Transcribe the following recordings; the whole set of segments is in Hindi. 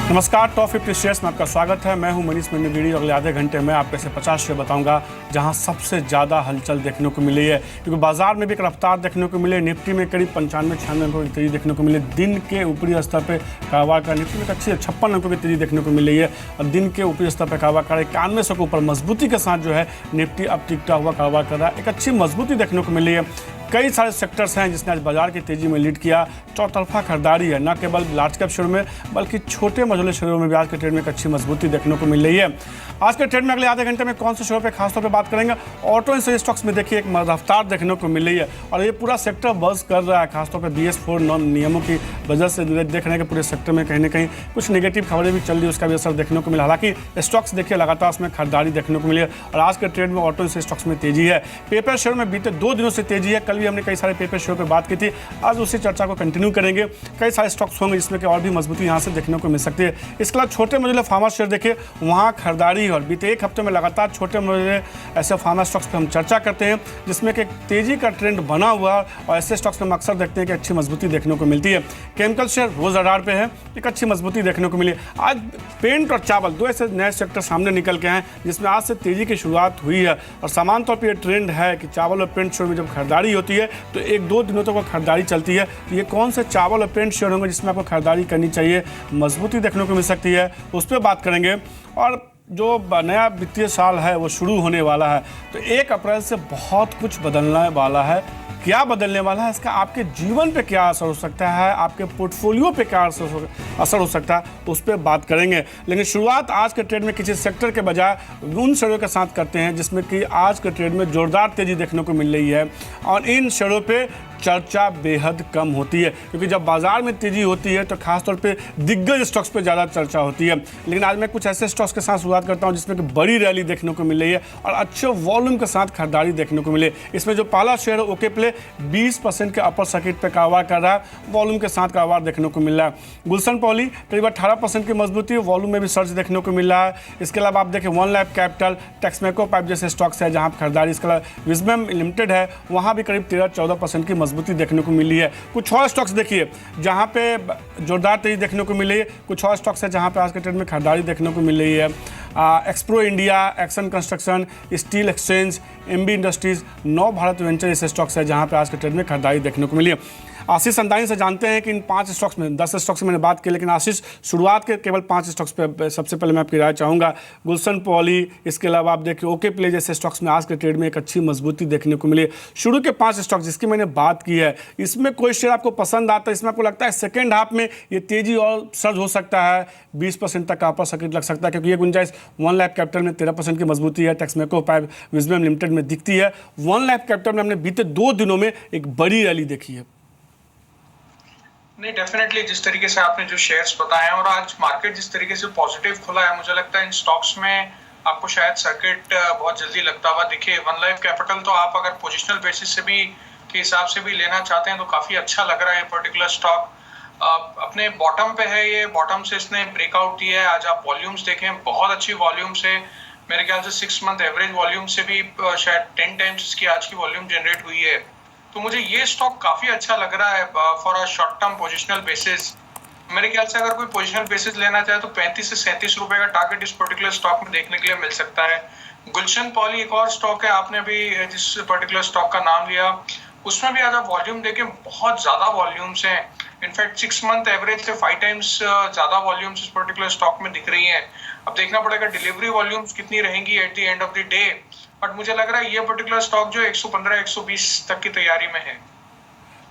नमस्कार, टॉप 50 शेयर्स में आपका स्वागत है। मैं हूं मनीष मंडगीरी। अगले आधे घंटे में आपके से 50 शेयर बताऊंगा जहां सबसे ज़्यादा हलचल देखने को मिली है, क्योंकि बाजार में भी एक रफ्तार देखने को मिले। निफ्टी में करीब 95-96 अंकों की तेजी देखने को मिले। दिन के ऊपरी स्तर पर कारोबार का निफ्टी में एक अच्छी 56 अंकों की तेजी देखने को मिल रही है और दिन के ऊपरी स्तर पर कारोबार कर 9100 के ऊपर मजबूती के साथ जो है निफ्टी अब टिकता हुआ कारोबार कर रहा है। एक अच्छी मजबूती देखने को मिल रही है। कई सारे सेक्टर्स हैं जिसने आज बाजार की तेजी में लीड किया। चौतरफा खरीदारी है, न केवल लार्ज कैप शेयरों में बल्कि छोटे मझोले शेयरों में भी आज के ट्रेड में एक अच्छी मजबूती देखने को मिल रही है। आज के ट्रेड में अगले आधे घंटे में कौन से शेयरों पे खासतौर पे बात करेंगे। ऑटो इंडस्ट्री स्टॉक्स में देखिए एक रफ्तार देखने को मिल रही है और ये पूरा सेक्टर बज़ कर रहा है। खासतौर पर BS4 नियमों की वजह से देख रहे हैं कि पूरे सेक्टर में कहीं ना कहीं कुछ नेगेटिव खबरें भी चल रही है, उसका भी असर देखने को मिला। हालांकि स्टॉक्स देखिए लगातार उसमें खरीदारी देखने को मिली है और आज के ट्रेड में ऑटो इंडस्ट्री स्टॉक्स में तेजी है। पेपर शेयर में बीते 2 दिनों से तेजी है। कल भी हमने कई सारे पेपर शेयर पे बात की थी, आज उसी चर्चा को कंटिन्यू करेंगे। कई सारे स्टॉक्स होंगे जिसमें कि और भी मजबूती यहां से देखने को मिल सकती है। इसके अलावा छोटे मझोले फार्मा शेयर देखिए, वहां खरीदारी और बीते एक हफ्ते में लगातार छोटे मझोले ऐसे फार्मा स्टॉक्स पे हम चर्चा करते हैं जिसमें कि तेजी का ट्रेंड बना हुआ और ऐसे स्टॉक्स में अक्सर देखते हैं कि अच्छी मजबूती देखने को मिलती है। केमिकल शेयर रोज रडार पे है, एक अच्छी मजबूती देखने को मिली। आज पेंट और चावल दो ऐसे नए सेक्टर सामने निकल के हैं जिसमें आज से तेजी की शुरुआत हुई है और सामान्य तौर पर यह ट्रेंड है कि चावल और पेंट शेयर में जब खरीदारी होती है तो 1-2 दिनों तक वो खरीदारी चलती है। तो ये कौन से चावल और पेंट शेयर होंगे जिसमें आपको खरीदारी करनी चाहिए, मजबूती देखने को मिल सकती है, उस पर बात करेंगे। और जो नया वित्तीय साल है वो शुरू होने वाला है तो 1 अप्रैल से बहुत कुछ बदलने वाला है। क्या बदलने वाला है, इसका आपके जीवन पे क्या असर हो सकता है, आपके पोर्टफोलियो पे क्या असर हो सकता है, उस पर बात करेंगे। लेकिन शुरुआत आज के ट्रेड में किसी सेक्टर के बजाय उन शेयरों के साथ करते हैं जिसमें कि आज के ट्रेड में जोरदार तेजी देखने को मिल रही है और इन शेयरों पे चर्चा बेहद कम होती है, क्योंकि जब बाजार में तेजी होती है तो खासतौर पे दिग्गज स्टॉक्स पे ज़्यादा चर्चा होती है। लेकिन आज मैं कुछ ऐसे स्टॉक्स के साथ शुरुआत करता हूं जिसमें कि बड़ी रैली देखने को मिल रही है और अच्छे वॉल्यूम के साथ खरीदारी देखने को मिले। इसमें जो पहला शेयर है ओके प्ले 20% के अपर सर्किट पे कारोबार कर रहा है, वॉल्यूम के साथ कारोबार देखने को मिल रहा है। गुलशन पॉली करीब 18% की मजबूती, वॉल्यूम में भी सर्च देखने को मिल रहा है। इसके अलावा आप देखें one lab capital, Texmaco pipe जैसे स्टॉक्स है जहाँ खरीदारी। इसके अलावा विजमेम लिमिटेड है, वहाँ भी करीब 13-14% की मजबूती देखने को मिली है। कुछ और स्टॉक्स देखिए जहां पे जोरदार तेजी देखने को मिली है, कुछ और स्टॉक्स है जहां पे आज के ट्रेड में खरीदारी देखने को मिल रही है। Xpro India, Action Construction, Steel Exchange, MB Industries, Nava Bharat venture ऐसे स्टॉक्स है जहां पे आज के ट्रेड में खरीदारी देखने को मिली है। आशीष अंदानी से जानते हैं कि इन 5 स्टॉक्स में 10 स्टॉक्स में मैंने बात की, लेकिन आशीष शुरुआत के केवल 5 स्टॉक्स पे सबसे पहले मैं आपकी राय चाहूँगा। गुलशन पॉली, इसके अलावा आप देखिए ओके प्ले जैसे स्टॉक्स में आज के ट्रेड में एक अच्छी मजबूती देखने को मिली। शुरू के 5 स्टॉक्स जिसकी मैंने बात की है, इसमें कोई शेयर आपको पसंद आता है, इसमें आपको लगता है सेकेंड हाफ में ये तेजी और सर्ज हो सकता है, 20% तक का अपर सर्किट लग सकता है, क्योंकि ये गुंजाइश वन लैब कैपिटल में 13% की मजबूती है, टेक्समेको पाइप विजमेम लिमिटेड में दिखती है। वन लैब कैपिटल में हमने बीते 2 दिनों में एक बड़ी रैली देखी है। नहीं, डेफिनेटली जिस तरीके से आपने जो शेयर्स बताए और आज मार्केट जिस तरीके से पॉजिटिव खुला है, मुझे लगता है इन स्टॉक्स में आपको शायद सर्किट बहुत जल्दी लगता हुआ दिखे। वन लाइफ कैपिटल तो आप अगर पोजिशनल बेसिस से भी के हिसाब से भी लेना चाहते हैं तो काफी अच्छा लग रहा है। पर्टिकुलर स्टॉक अपने बॉटम पे है, ये बॉटम से इसने ब्रेकआउट दिया है। आज आप वॉल्यूम्स देखें, बहुत अच्छी वॉल्यूम्स है। मेरे ख्याल से 6 मंथ एवरेज वॉल्यूम से भी शायद 10 टाइम्स इसकी आज की वॉल्यूम जनरेट हुई है। तो मुझे ये स्टॉक काफी अच्छा लग रहा है for a short term positional basis. मेरे ख्याल से अगर कोई पोजिशनल बेसिस लेना चाहे तो 35 से 37 रुपए का टारगेट इस पर्टिकुलर स्टॉक में देखने के लिए मिल सकता है। गुलशन पॉली एक और स्टॉक है, आपने भी जिस पर्टिकुलर स्टॉक का नाम लिया उसमें भी आज आप वॉल्यूम देखें, बहुत ज्यादा वॉल्यूम्स हैं। इनफैक्ट 6 मंथ एवरेज से 5 टाइम्स ज्यादा वॉल्यूम्स इस पर्टिकुलर स्टॉक में दिख रही हैं। अब देखना पड़ेगा डिलीवरी वॉल्यूम्स कितनी रहेंगी at the end of the day, but मुझे लग रहा है ये पर्टिकुलर स्टॉक जो 115-120 तक की तैयारी में है।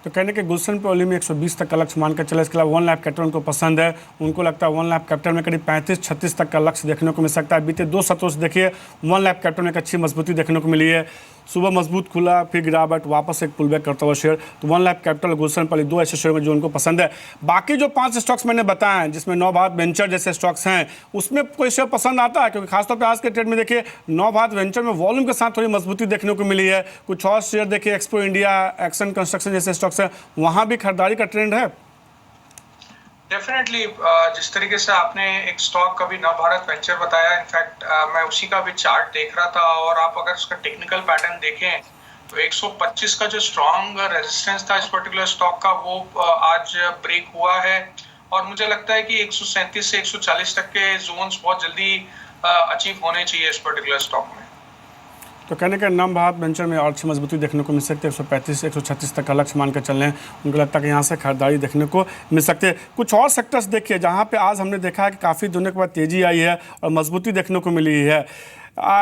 तो कहने के गुलशन पॉली में 120 तक का लक्ष्य मान कर चले। इसके अलावा वन लैब कैपिटल उनको पसंद है, उनको लगता है वन लैब कैपिटल में करीब 35-36 तक का लक्ष्य देखने को मिल सकता है। बीते 2 सत्रों से देखिए वन लैब कैपिटल में एक अच्छी मजबूती देखने को मिली है। सुबह मजबूत खुला, फिर गिरा, बट वापस एक पुल बैक करता हुआ शेयर। तो वन लैब कैपिटल, गुलशन पॉली 2 ऐसे शेयर में जो उनको पसंद है। बाकी जो 5 स्टॉक्स मैंने बताए हैं जिसमें नव भारत वेंचर जैसे स्टॉक्स हैं, उसमें कोई शेयर पसंद आता है? क्योंकि खासतौर पर आज के ट्रेड में देखिए नव भारत वेंचर में वॉल्यूम के साथ थोड़ी मजबूती देखने को मिली है। कुछ और शेयर देखिए एक्सप्रो इंडिया, एक्शन कंस्ट्रक्शन जैसे स्टॉक्स हैं, वहाँ भी खरीदारी का ट्रेंड है। डेफिनेटली जिस तरीके से आपने एक स्टॉक का भी नव भारत वेंचर बताया, इनफैक्ट मैं उसी का भी चार्ट देख रहा था और आप अगर उसका टेक्निकल पैटर्न देखें तो 125 का जो स्ट्रॉन्ग रेजिस्टेंस था इस पर्टिकुलर स्टॉक का वो आज ब्रेक हुआ है और मुझे लगता है कि 137 से 140 तक के जोन्स बहुत जल्दी अचीव होने चाहिए इस पर्टिकुलर स्टॉक में। तो कहने का नाम भारत वेंचर में और अच्छी मजबूती देखने को मिल सकती है। 135 से 136 तक का लक्ष्य मान कर चल रहे हैं। उनको लगता है कि यहाँ से खरीदारी देखने को मिल सकती है। कुछ और सेक्टर्स देखिए जहाँ पे आज हमने देखा है कि काफ़ी दिनों के बाद तेज़ी आई है और मजबूती देखने को मिली है।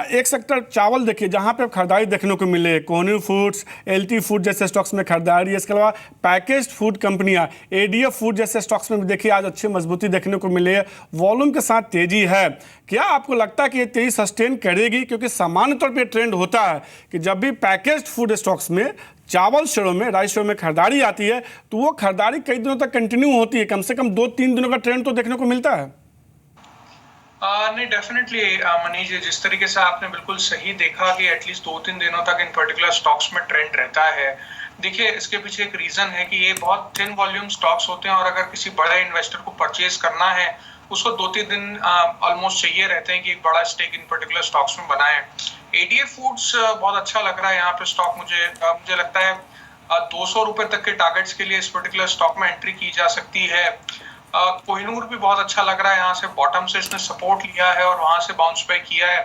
एक सेक्टर चावल देखिए जहाँ पे खरीदारी देखने को मिले, कोहिनूर फूड्स, एलटी फूड जैसे स्टॉक्स में खरीदारी है। इसके अलावा पैकेज्ड फूड कंपनियाँ एडीएफ फूड जैसे स्टॉक्स में भी देखिए आज अच्छी मजबूती देखने को मिली है, वॉल्यूम के साथ तेजी है। क्या आपको लगता है कि ये तेजी सस्टेन करेगी? क्योंकि सामान्य तौर पर ट्रेंड होता है कि जब भी पैकेज्ड फूड स्टॉक्स में, चावल शेयरों में, राइस शेयरों में खरीदारी आती है तो वो खरीदारी कई दिनों तक कंटिन्यू होती है, कम से कम 2-3 दिनों का ट्रेंड तो देखने को मिलता है। नहीं, डेफिनेटली मनीष जी, जिस तरीके से आपने बिल्कुल सही देखा कि एटलीस्ट 2-3 दिनों तक इन पर्टिकुलर स्टॉक्स में ट्रेंड रहता है। देखिए, इसके पीछे एक रीजन है कि ये बहुत थिन वॉल्यूम स्टॉक्स होते हैं और अगर किसी बड़े इन्वेस्टर को परचेज करना है उसको 2-3 दिन ऑलमोस्ट चाहिए रहते हैं कि एक बड़ा स्टेक इन पर्टिकुलर स्टॉक्स में बनाए। एडीएफ फूड्स बहुत अच्छा लग रहा है यहाँ पे स्टॉक। मुझे लगता है 200 रुपए तक के टारगेट्स के लिए इस पर्टिकुलर स्टॉक में एंट्री की जा सकती है। कोहिनूर भी बहुत अच्छा लग रहा है, यहाँ से बॉटम से इसने सपोर्ट लिया है और वहां से बाउंस बैक किया है।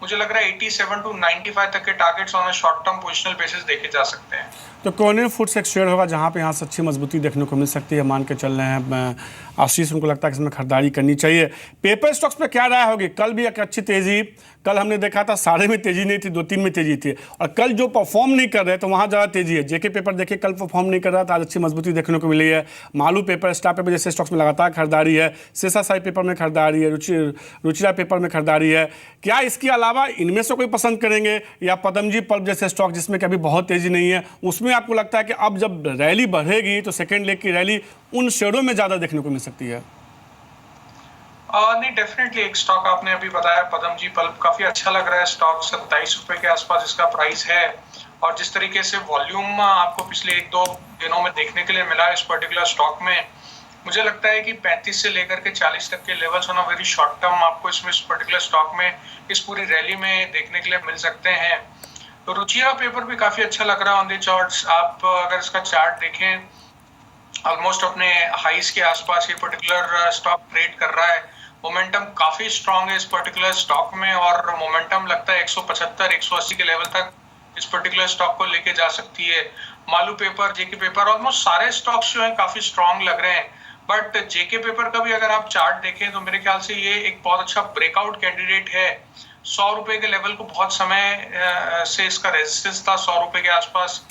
मुझे लग रहा है 87 to 95 तक के targets on short term positional basis देखे जा सकते हैं। तो कोहिनूर फूड्स एक शेयर होगा जहाँ पे यहाँ से अच्छी मजबूती देखने को मिल सकती है, मान के चल रहे हैं आशीष। उनको लगता है कि इसमें खरीदारी करनी चाहिए। पेपर स्टॉक्स पे क्या राय होगी? कल भी एक अच्छी तेजी, कल हमने देखा था सारे में तेजी नहीं थी, 2-3 में तेजी थी, और कल जो परफॉर्म नहीं कर रहे तो वहाँ ज़्यादा तेजी है। जेके पेपर देखिए कल परफॉर्म नहीं कर रहा था, आज अच्छी मजबूती देखने को मिली है। मालू पेपर, स्टार पेपर जैसे स्टॉक्स में लगातार खरीदारी है। शेषाशाही पेपर में खरीदारी है, रुचिरा पेपर में खरीदारी है। क्या इसके अलावा इनमें से कोई पसंद करेंगे, या पदमजी पल्प जैसे स्टॉक जिसमें कभी बहुत तेजी नहीं है, उसमें आपको लगता है कि अब जब रैली बढ़ेगी तो सेकेंड लेग की रैली उन शेयरों में ज़्यादा देखने को मिल सकती है? नहीं, डेफिनेटली एक स्टॉक आपने अभी बताया पदमजी पल्प, काफी अच्छा लग रहा है स्टॉक। 27 रुपए के आसपास इसका प्राइस है और जिस तरीके से वॉल्यूम आपको पिछले 1-2 दिनों में देखने के लिए मिला है इस पर्टिकुलर स्टॉक में, मुझे लगता है कि 35 से लेकर के 40 तक के levels on a very short term आपको इसमें इस पर्टिकुलर स्टॉक में इस पूरी रैली में देखने के लिए मिल सकते हैं। तो रुचिरा पेपर भी काफी अच्छा लग रहा है ऑन द चार्ट्स। आप अगर इसका चार्ट देखें, ऑलमोस्ट अपने हाइस के आसपास ये पर्टिकुलर स्टॉक ट्रेड कर रहा है। मोमेंटम काफी स्ट्रांग है इस पर्टिकुलर स्टॉक में और मोमेंटम लगता है 175-180 के लेवल तक इस पर्टिकुलर स्टॉक को लेके जा सकती है। मालू पेपर, जेके पेपर, ऑलमोस्ट सारे स्टॉक्स जो है काफी स्ट्रांग लग रहे हैं। बट जेके पेपर का भी अगर आप चार्ट देखें तो मेरे ख्याल से ये एक बहुत अच्छा ब्रेकआउट कैंडिडेट है। 100 रुपए के लेवल को बहुत समय से इसका रेजिस्टेंस था 100 रुपए के आसपास,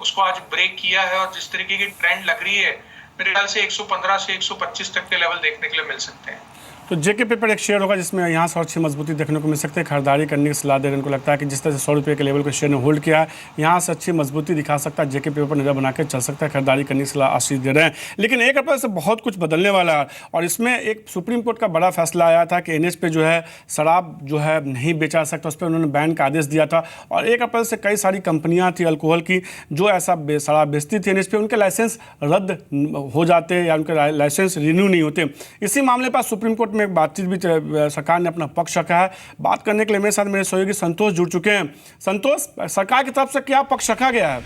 उसको आज ब्रेक किया है और जिस तरीके की ट्रेंड लग रही है मेरे ख्याल से 115 से 125 तक के लेवल देखने के लिए मिल सकते हैं। तो जेके पेपर एक शेयर होगा जिसमें यहाँ से अच्छी मजबूती देखने को मिल सकती है। खरीदारी करने की सलाह दे रहे हैं। उनको लगता है कि जिस तरह से 100 रुपये के लेवल को शेयर ने होल्ड किया है, यहाँ से अच्छी मजबूती दिखा सकता है, जेके पेपर पर नजर बना के चल सकता है। खरीदारी करने की सलाह आशीष दे रहे हैं। लेकिन 1 अप्रैल से बहुत कुछ बदलने वाला है और इसमें एक सुप्रीम कोर्ट का बड़ा फैसला आया था कि एनएच पे जो है शराब जो है नहीं बेचा सकता, उस पर उन्होंने बैन का आदेश दिया था। और 1 अप्रैल से कई सारी कंपनियाँ थी अल्कोहल की जो ऐसा शराब बेचती थी एनएच पे, उनके लाइसेंस रद्द हो जाते या उनके लाइसेंस रिन्यू नहीं होते। इसी मामले पर सुप्रीम कोर्ट में एक बातचीत भी सरकार ने अपना पक्ष रखा है। बात करने के लिए मेरे साथ मेरे सहयोगी संतोष जुड़ चुके हैं। संतोष, सरकार की तरफ से क्या पक्ष रखा गया है?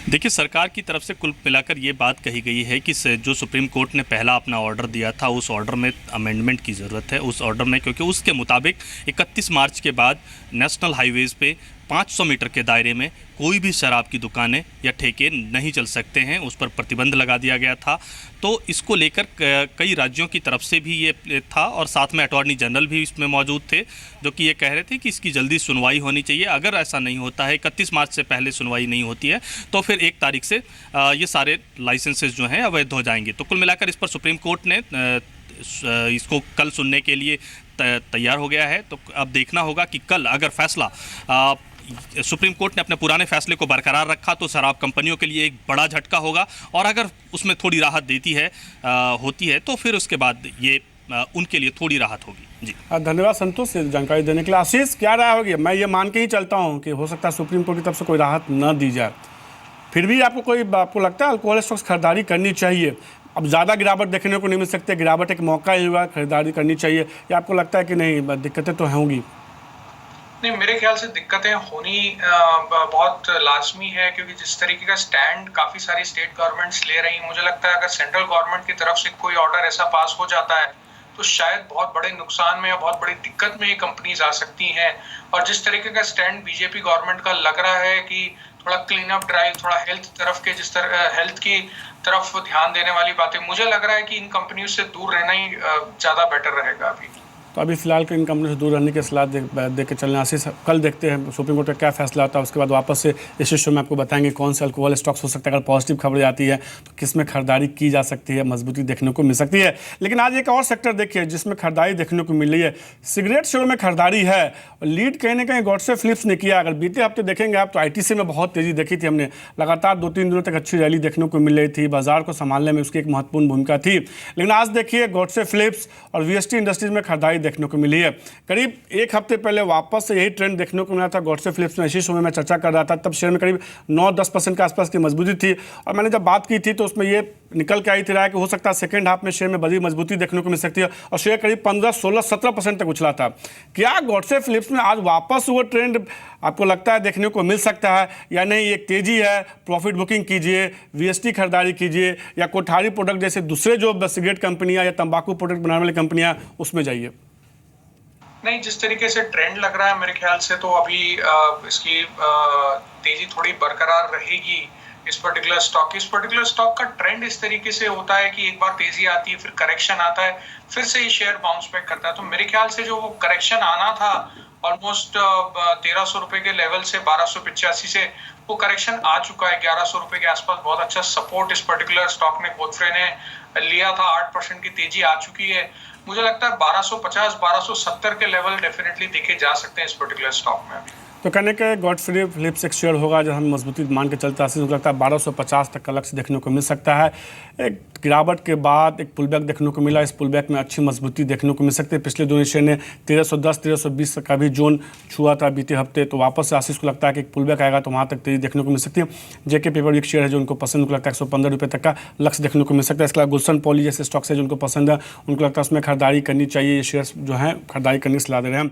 देखिए, सरकार की तरफ से कुल मिलाकर ये बात कही गई है कि जो सुप्रीम कोर्ट ने पहला अपना ऑर्डर दिया था उस ऑर्डर में अमेंडमेंट की ज़रूरत है। उस ऑर्डर में क्योंकि उसके मुताबिक 31 मार्च के बाद नेशनल हाईवेज़ पे 500 मीटर के दायरे में कोई भी शराब की दुकानें या ठेके नहीं चल सकते हैं, उस पर प्रतिबंध लगा दिया गया था। तो इसको लेकर कई राज्यों की तरफ से भी ये था और साथ में अटॉर्नी जनरल भी इसमें मौजूद थे जो कि ये कह रहे थे कि इसकी जल्दी सुनवाई होनी चाहिए। अगर ऐसा नहीं होता है, 31 मार्च से पहले सुनवाई नहीं होती है, तो फिर 1 तारीख से ये सारे लाइसेंसेस जो हैं अवैध हो जाएंगे। तो कुल मिलाकर इस पर सुप्रीम कोर्ट ने इसको कल सुनने के लिए तैयार हो गया है। तो अब देखना होगा कि कल अगर फैसला सुप्रीम कोर्ट ने अपने पुराने फैसले को बरकरार रखा तो शराब कंपनियों के लिए एक बड़ा झटका होगा और अगर उसमें थोड़ी राहत होती है तो फिर उसके बाद ये उनके लिए थोड़ी राहत होगी। जी धन्यवाद संतोष से जानकारी देने के लिए। आशीष, क्या राय होगी? मैं ये मान के ही चलता हूँ कि हो सकता है सुप्रीम कोर्ट की तरफ से कोई राहत न दी जाए, फिर भी आपको लगता है अल्कोहल स्टॉक्स खरीदारी करनी चाहिए? अब ज़्यादा गिरावट देखने को नहीं मिल सकती, गिरावट एक मौका ही हुआ, खरीदारी करनी चाहिए, या आपको लगता है कि नहीं दिक्कतें तो होंगी? नहीं, मेरे ख्याल से दिक्कतें होनी बहुत लाजमी है, क्योंकि जिस तरीके का स्टैंड काफी सारी स्टेट गवर्नमेंट्स ले रही हैं, मुझे लगता है अगर सेंट्रल गवर्नमेंट की तरफ से कोई ऑर्डर ऐसा पास हो जाता है तो शायद बहुत बड़े नुकसान में या बहुत बड़ी दिक्कत में ये कंपनीज आ सकती हैं। और जिस तरीके का स्टैंड बीजेपी गवर्नमेंट का लग रहा है कि थोड़ा क्लीन अप ड्राइव, थोड़ा हेल्थ की तरफ ध्यान देने वाली बातें, मुझे लग रहा है कि इन कंपनियों से दूर रहना ही ज्यादा बेटर रहेगा अभी। तो अभी फिलहाल इन कंपनी से दूर रहने की सलाह दे के चलने आशीष, कल देखते हैं सुप्रीम कोर्ट का क्या फैसला आता है, उसके बाद वापस से इस शो में आपको बताएंगे कौन से अल्कोहल स्टॉक्स हो सकता है। अगर पॉजिटिव खबर आती है तो किस में खरीदारी की जा सकती है, मजबूती देखने को मिल सकती है। लेकिन आज एक और सेक्टर देखिए जिसमें खरीदारी देखने को मिल रही है, सिगरेट शेयर में खरीदारी है। लीड कहीं ना कहीं गॉडसे फिलिप्स ने किया। अगर बीते हफ्ते देखेंगे आप तो आईटीसी में बहुत तेजी देखी थी हमने, लगातार 2-3 दिनों तक अच्छी रैली देखने को मिल रही थी, बाजार को संभालने में उसकी एक महत्वपूर्ण भूमिका थी। लेकिन आज देखिए गॉडसे फिलिप्स और वीएसटी इंडस्ट्रीज में खरीदारी देखने को मिली है। करीब एक हफ्ते पहले वापस से यही ट्रेंड देखने को मिला था। गॉडसे फिलिप्स में इसी समय मैं चर्चा कर रहा था, तब शेयर में करीब 9-10% के आसपास की मजबूती थी। और मैंने जब बात की थी तो उसमें ये निकल के आई थी राय कि हो सकता है सेकंड हाफ में शेयर में बड़ी मजबूती देखने को मिल सकती है, और शेयर करीब 15-16-17% तक उछला था। क्या गॉडसे फिलिप्स में आज वापस वो ट्रेंड आपको लगता है देखने को मिल सकता है या नहीं? एक तेजी है, प्रॉफिट बुकिंग कीजिए, वीएसटी खरीदारी कीजिए, या कोठारी प्रोडक्ट जैसे दूसरे जो सिगरेट कंपनियां या तंबाकू प्रोडक्ट बनाने वाली कंपनियां उसमें जाइए? नहीं, जिस तरीके से ट्रेंड लग रहा है मेरे ख्याल से तो अभी इसकी तेजी थोड़ी बरकरार रहेगी। इस पर्टिकुलर स्टॉक का ट्रेंड इस तरीके से होता है कि एक बार तेजी आती है, फिर करेक्शन आता है, फिर से ये शेयर बाउंस बैक करता है। तो मेरे ख्याल से जो वो करेक्शन आना था ऑलमोस्ट 1300 रुपए के लेवल से 1285 से, वो करेक्शन आ चुका है 1100 रुपए के आसपास। बहुत अच्छा सपोर्ट इस पर्टिकुलर स्टॉक ने गोदफ्रे ने लिया था, 8% की तेजी आ चुकी है। मुझे लगता है 1250-1270 के लेवल डेफिनेटली देखे जा सकते हैं इस पर्टिकुलर स्टॉक में। तो कहने के गॉडफ्रे फिलिप्स एक शेयर होगा जो हम मजबूती मान के चलते हैं, मुझे लगता है 1250 तक का लक्ष्य देखने को मिल सकता है। एक गिरावट के बाद एक पुलबैक देखने को मिला, इस पुलबैक में अच्छी मजबूती देखने को मिल सकती है। पिछले दोनों शेयर ने 1310-1320 का भी जोन छुआ था बीते हफ्ते, तो वापस से आशीष को लगता है कि एक पुलबैक आएगा तो वहाँ तक तेजी देखने को मिल सकती है। जेके पेपर एक शेयर है जो उनको पसंद, उनको लगता है 115 रुपये तक का लक्ष्य देखने को मिल सकता है। इसके अलावा गुलशन पॉली जैसे स्टॉक्स है जो उनको पसंद है, उनको लगता है उसमें खरीदारी करनी चाहिए। ये शेयर जो है खरीदारी करने की सलाह दे रहे हैं।